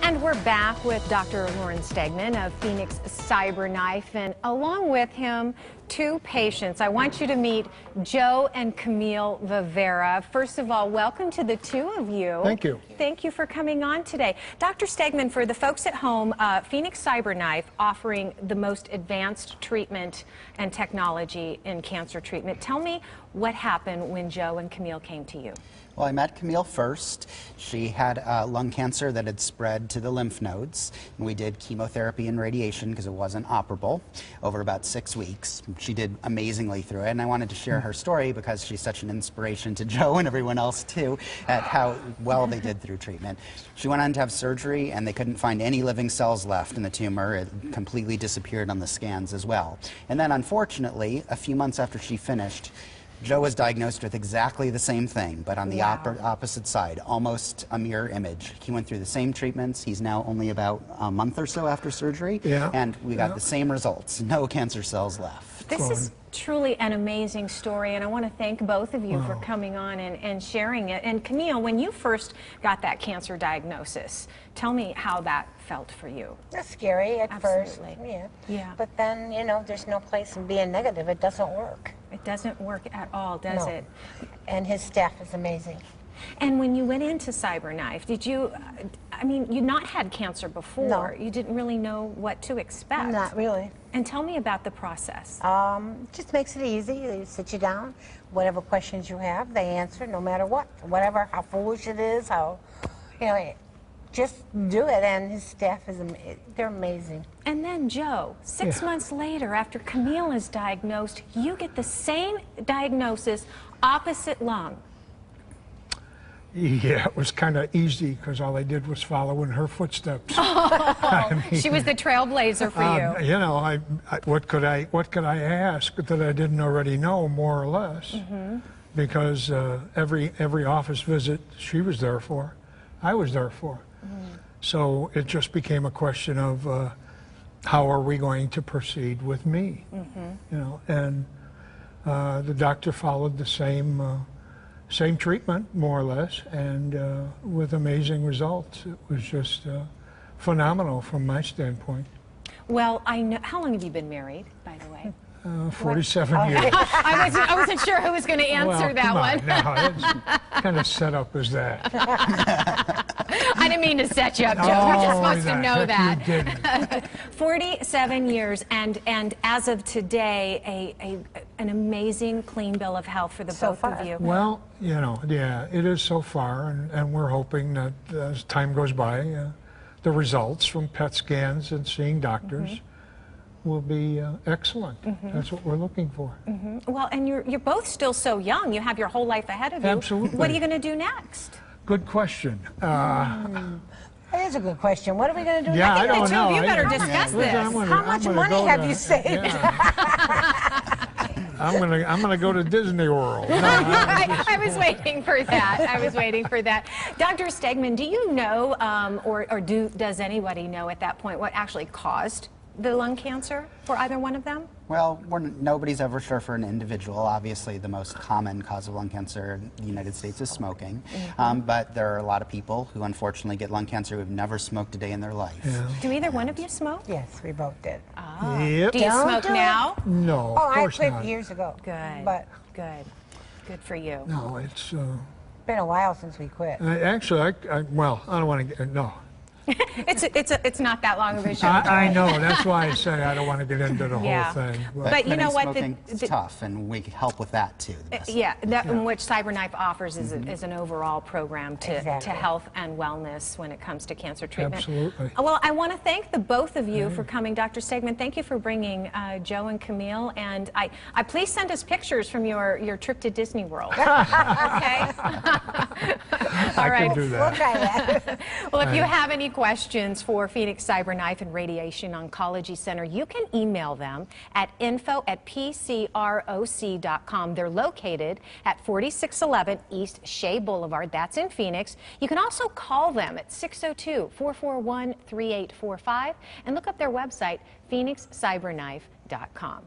And we're back with Dr. Lauren Stegman of Phoenix CyberKnife, and along with him, two patients. I want you to meet Joe and Camile Vivera. First of all, welcome to the two of you. Thank you. Thank you for coming on today. Dr. Stegman, for the folks at home, Phoenix CyberKnife offering the most advanced treatment and technology in cancer treatment. Tell me what happened when Joe and Camile came to you. Well, I met Camile first. She had lung cancer that had spread to the lymph nodes, and we did chemotherapy and radiation because it wasn't operable over about 6 weeks. She did amazingly through it, and I wanted to share her story because she's such an inspiration to Joe and everyone else too at how well they did through treatment. She went on to have surgery, and they couldn't find any living cells left in the tumor. It completely disappeared on the scans as well. And then, unfortunately, a few months after she finished, Joe was diagnosed with exactly the same thing, but on the opposite side, almost a mirror image. He went through the same treatments. He's now only about a month or so after surgery, and we got the same results. No cancer cells left. This is truly an amazing story, and I want to thank both of you for coming on and sharing it. And Camile, when you first got that cancer diagnosis, tell me how that felt for you. That's scary at first. Yeah. But then, you know, there's no place in being negative. It doesn't work. It doesn't work at all, does it? And his staff is amazing. And when you went into CyberKnife, did you, I mean, you'd not had cancer before. No. You didn't really know what to expect. Not really. And tell me about the process. Just makes it easy. They sit you down. Whatever questions you have, they answer no matter what. Whatever, how foolish it is, how, you know, just do it. And his staff is, they're amazing. And then Joe, 6 months later, after Camile is diagnosed, you get the same diagnosis, opposite lung. Yeah, it was kind of easy because all I did was follow in her footsteps. I mean, she was the trailblazer for you. You know, what could I ask that I didn't already know, more or less? Because every office visit she was there for, I was there for. So it just became a question of how are we going to proceed with me? You know, and the doctor followed the same treatment, more or less, and with amazing results. It was just phenomenal from my standpoint. Well, I know. How long have you been married, by the way? 47 years. I wasn't sure who was going to answer that one. No, it's kind of set up as that. I didn't mean to set you up, Joe. You're just supposed to know that. You didn't. 47 years, and as of today, an amazing clean bill of health for the both of you. Well, you know, yeah, it is so far, and we're hoping that as time goes by, the results from PET scans and seeing doctors will be excellent. That's what we're looking for. Well, and you're both still so young. You have your whole life ahead of you. Absolutely. What are you going to do next? Good question. That is a good question. What are we going to do Yeah, next? I don't The two know. of you better discuss this. How much money have you saved? I'm gonna go to Disney World. No, I was waiting for that. I was waiting for that. Dr. Stegman, do you know, does anybody know at that point what actually caused the lung cancer for either one of them? Well, nobody's ever sure for an individual. Obviously, the most common cause of lung cancer in the United States is smoking. But there are a lot of people who unfortunately get lung cancer who have never smoked a day in their life. Do either one of you smoke? Yes, we both did. Oh. Yep. Do you smoke now? No, Oh, of I course quit not. years ago. Good. But Good for you. No, it's been a while since we quit. actually, well, I don't want to get no. It's not that long of a show. I know. That's why I say I don't want to get into the whole thing. But you know what? It's tough, and we can help with that too. Yeah, which CyberKnife offers is an overall program to health and wellness when it comes to cancer treatment. Absolutely. Well, I want to thank the both of you for coming. Dr. Stegman, thank you for bringing Joe and Camile, and I please send us pictures from your trip to Disney World. Okay. All right. I can do that. We'll try that. Well, if you have any questions for Phoenix CyberKnife and Radiation Oncology Center, you can email them at info@pcroc.com. They're located at 4611 East Shea Boulevard. That's in Phoenix. You can also call them at 602-441-3845 and look up their website, phoenixcyberknife.com.